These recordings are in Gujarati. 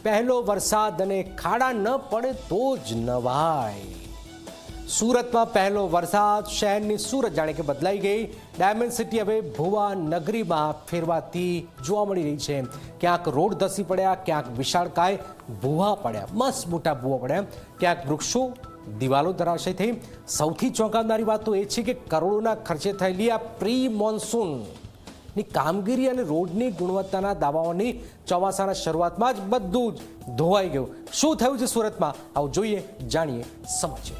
પહેલો વરસાદ અને ખાડા ન પડે તો જ નવાય। સુરતમાં પહેલો વરસાદ શહેરની સુરત જાણે કે બદલાઈ ગઈ। ડાયમંડ સિટી હવે ભુવા નગરીમાં ફેરવાતી જોવા મળી રહી છે। ક્યાંક રોડ ધસી પડ્યા, ક્યાંક વિશાળકાય ભુવા પડ્યા, મસ્ત મોટા ભુવા પડ્યા, ક્યાંક વૃક્ષો દિવાલો ધરાશય થઈ। સૌથી ચોંકાવનારી વાત તો એ છે કે કરોડોના ખર્ચે થયેલી આ પ્રી મોન્સૂનની કામગીરી અને રોડની ગુણવત્તાના દાવાઓની ચોમાસાના શરૂઆતમાં જ બધું જ ધોવાઈ ગયું। શું થયું છે સુરતમાં, આવું જોઈએ, જાણીએ, સમજીએ।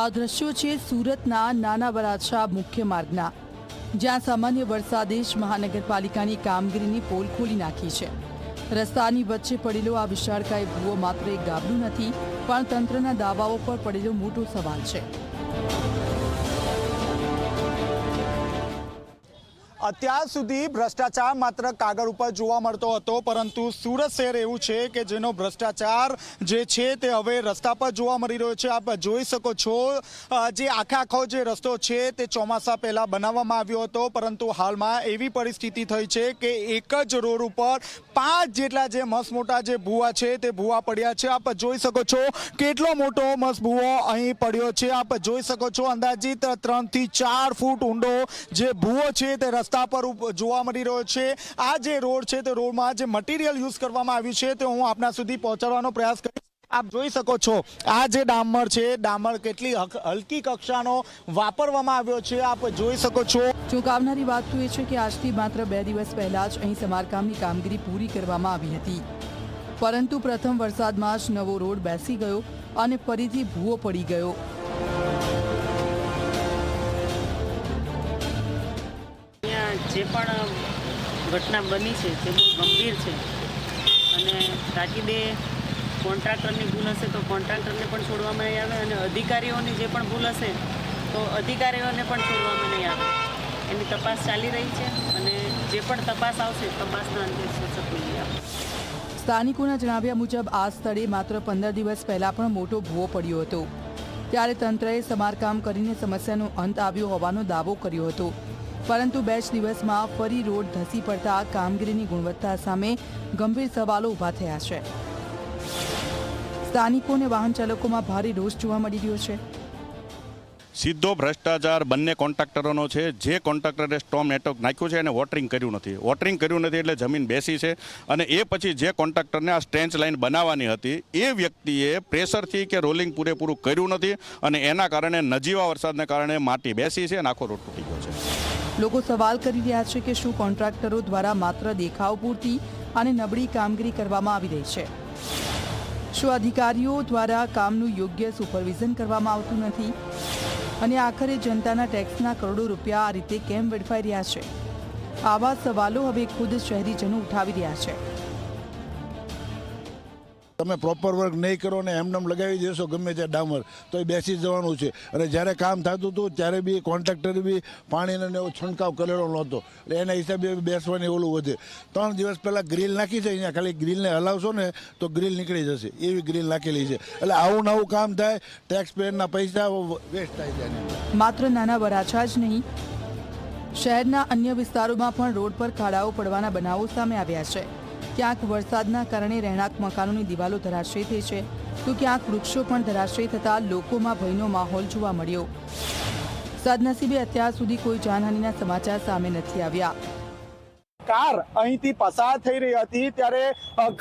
આ દ્રશ્યો છે સુરતના નાના વરાછા મુખ્ય માર્ગના, જ્યાં સામાન્ય વરસાદે જ મહાનગરપાલિકાની કામગીરીની પોલ ખોલી નાખી છે। રસ્તાની વચ્ચે પડેલો આ વિશાળકાય ભૂવો માત્ર એક ગાબડું નથી, પણ તંત્રના દાવાઓ પર પડેલો મોટો સવાલ છે। અત્યાર સુધી ભ્રષ્ટાચાર માત્ર કાગળ ઉપર જોવા મળતો હતો, પરંતુ સુરત શહેર એવું છે કે જેનો ભ્રષ્ટાચાર જે છે તે હવે રસ્તા પર જોવા મળી રહ્યો છે। આપ જોઈ શકો છો, જે આખો જે રસ્તો છે તે ચોમાસા પહેલા બનાવવામાં આવ્યો હતો, પરંતુ હાલમાં એવી પરિસ્થિતિ થઈ છે કે એક જ રોડ ઉપર 5 જેટલા જે મસ્ત મોટા જે ભૂવા છે તે ભૂવા પડ્યા છે। આપ જોઈ શકો છો કેટલો મોટો મસ્ત ભૂવો અહીં પડ્યો છે। આપ જોઈ શકો છો અંદાજિત 3 થી 4 ફૂટ ઊંડો જે ભૂવો છે તે રસ્તા પર જોવા મળી રહ્યો છે। આ જે રોડ છે તે રોડમાં જે મટીરિયલ યુઝ કરવામાં આવ્યું છે તે હું આપના સુધી પહોંચાડવાનો પ્રયાસ કરીશ। આપ જોઈ શકો છો આ જે ડામર છે, ડામર કેટલી હલકી કક્ષાનો વાપરવામાં આવ્યો છે, આપ જોઈ શકો છો। ચોંકાવનારી વાત તો એ છે કે આજથી માત્ર 2 દિવસ પહેલા જ અહીં સમારકામની કામગીરી પૂરી કરવામાં આવી હતી, પરંતુ પ્રથમ વરસાદમાં જ નવો રોડ બેસી ગયો અને ફરીથી ભૂવો પડી ગયો। જે પણ ઘટના બની છે તે બહુ ગંભીર છે અને તાકીદે કોન્ટ્રાક્ટરની ભૂલ હશે તો કોન્ટ્રાક્ટરને પણ છોડવામાં નહીં આવે અને અધિકારીઓની જે પણ ભૂલ હશે તો અધિકારીઓને પણ છોડવામાં નહીં આવે। એની તપાસ ચાલી રહી છે અને જે પણ તપાસ આવશે તપાસના અંતે સૂચક મળી આવે। સ્થાનિકોના જણાવ્યા મુજબ આ સ્થળે માત્ર 15 દિવસ પહેલા પણ મોટો ભૂવો પડ્યો હતો, ત્યારે તંત્રએ સમારકામ કરીને સમસ્યાનો અંત આવ્યો હોવાનો દાવો કર્યો હતો, પરંતુ 2 જ દિવસમાં ફરી રોડ ધસી પડતા કામગીરીની ગુણવત્તા સામે ગંભીર સવાલો ઊભા થયા છે। સ્થાનિકો અને વાહન ચાલકોમાં ભારે રોષ જોવા મળી રહ્યો છે। સીધો ભ્રષ્ટાચાર બંને કોન્ટ્રાક્ટરોનો છે। જે કોન્ટ્રાક્ટરે સ્ટોમ નેટવર્ક નાખ્યું છે એને વોટરિંગ કર્યું નથી એટલે જમીન બેસી છે, અને એ પછી જે કોન્ટ્રાક્ટરને આ સ્ટ્રેન્ચ લાઇન બનાવવાની હતી એ વ્યક્તિએ પ્રેશરથી કે રોલિંગ પૂરેપૂરું કર્યું નથી, અને એના કારણે નજીવા વરસાદને કારણે માટી બેસી છે અને આખો રોડ તૂટી ગયો છે। લોકો સવાલ કરી રહ્યા છે કે શું કોન્ટ્રાક્ટરો દ્વારા માત્ર દેખાવ પૂરતી અને નબળી કામગીરી કરવામાં આવી રહી છે? શું અધિકારીઓ દ્વારા કામનું યોગ્ય સુપરવિઝન કરવામાં આવતું નથી? અને આખરે જનતાના ટેક્સના કરોડો રૂપિયા આ રીતે કેમ વેડફાઈ રહ્યા છે? આવા સવાલો હવે ખુદ શહેરીજનો ઉઠાવી રહ્યા છે। તમે પ્રોપર વર્ક નહીં કરો ને એમનેમ લગાવી દેશો ગમે ત્યાં ડામર, તો એ બેસી જવાનું છે। અને જ્યારે કામ થતું હતું ત્યારે બી કોન્ટ્રાક્ટરે બી પાણીનો એવો છંટકાવ કરેલો નહોતો, એટલે એના હિસાબે બેસવાની ઓલું વધે। 3 દિવસ પહેલાં ગ્રીલ નાખી છે, અહીંયા ખાલી ગ્રીલને હલાવશો ને તો ગ્રીલ નીકળી જશે, એવી ગ્રીલ નાખેલી છે। એટલે આવું નવું કામ થાય, ટેક્સ પેયરના પૈસા વેસ્ટ થાય છે। માત્ર નાના વરાછા જ નહીં, શહેરના અન્ય વિસ્તારોમાં પણ રોડ પર ખાડાઓ પડવાના બનાવો સામે આવ્યા છે। ક્યાંક વરસાદના કારણે રહેણાંક મકાનોની દિવાલો ધરાશયી થઈ છે, તો ક્યાંક વૃક્ષો પણ ધરાશયી થતાં લોકોમાં ભયનો માહોલ જોવા મળ્યો। સદનસીબે અત્યાર સુધી કોઈ જાનહાનિના સમાચાર સામે નથી આવ્યા। કાર અહીંથી પસાર થઈ રહી હતી ત્યારે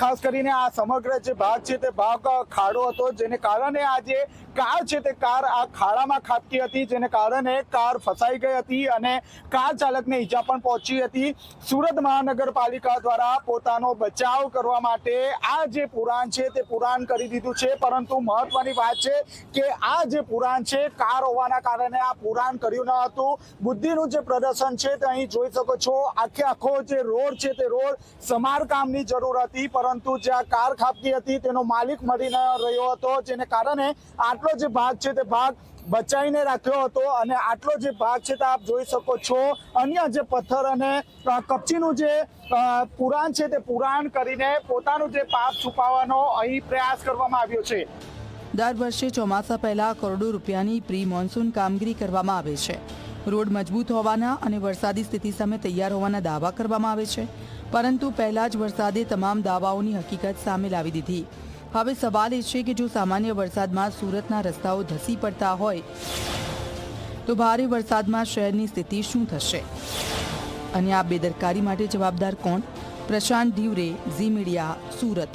ખાસ કરીને આ સમગ્ર જે ભાગ છે તે ભાગ ખાડો હતો, જેને કારણે આ જે કાર છે તે કાર આ ખાડામાં ખાબકી હતી, જેને કારણે કાર ફસાઈ ગઈ હતી અને કાર ચાલકને ઈજા પણ પહોંચી હતી। સુરત મહાનગરપાલિકા દ્વારા પોતાનો બચાવ કરવા માટે આ જે પુરાણ છે તે પુરાણ કરી દીધું છે, પરંતુ મહત્વની વાત છે કે આ જે પુરાણ છે કાર હોવાના કારણે આ પુરાણ કર્યું ન હતું। બુદ્ધિનું જે પ્રદર્શન છે તે અહીં જોઈ શકો છો। આખો જે રોડ છે તે રોડ સમારકામની જરૂર હતી, પરંતુ જ્યાં કાર ખાબકી હતી તેનો માલિક મળી ન રહ્યો હતો, જેને કારણે આટલો જે ભાગ છે તે ભાગ બચાવીને રાખ્યો હતો। અને આટલો જે ભાગ છે તે આપ જોઈ શકો છો, અન્ય જે પથ્થર અને કપચીનું જે પુરાણ છે તે પુરાણ કરીને પોતાનું જે પાપ છુપાવવાનો અહીં પ્રયાસ કરવામાં આવ્યો છે। દર વર્ષે ચોમાસા પહેલા કરોડો રૂપિયાની પ્રી મોન્સૂન કામગીરી કરવામાં આવે છે. રોડ મજબૂત હોવાના અને વરસાદી સ્થિતિ સામે તૈયાર હોવાના દાવા કરવામાં આવે છે, પરંતુ પહેલા જ વરસાદે તમામ દાવાઓની હકીકત સામે લાવી દીધી. હવે સવાલ એ છે કે જો સામાન્ય વરસાદમાં સુરતના રસ્તાઓ ધસી પડતા હોય તો ભારે વરસાદમાં શહેરની સ્થિતિ શું થશે? અને આ બેદરકારી માટે જવાબદાર કોણ? પ્રશાંત ઢીવરે, ઝી મીડિયા, સુરત.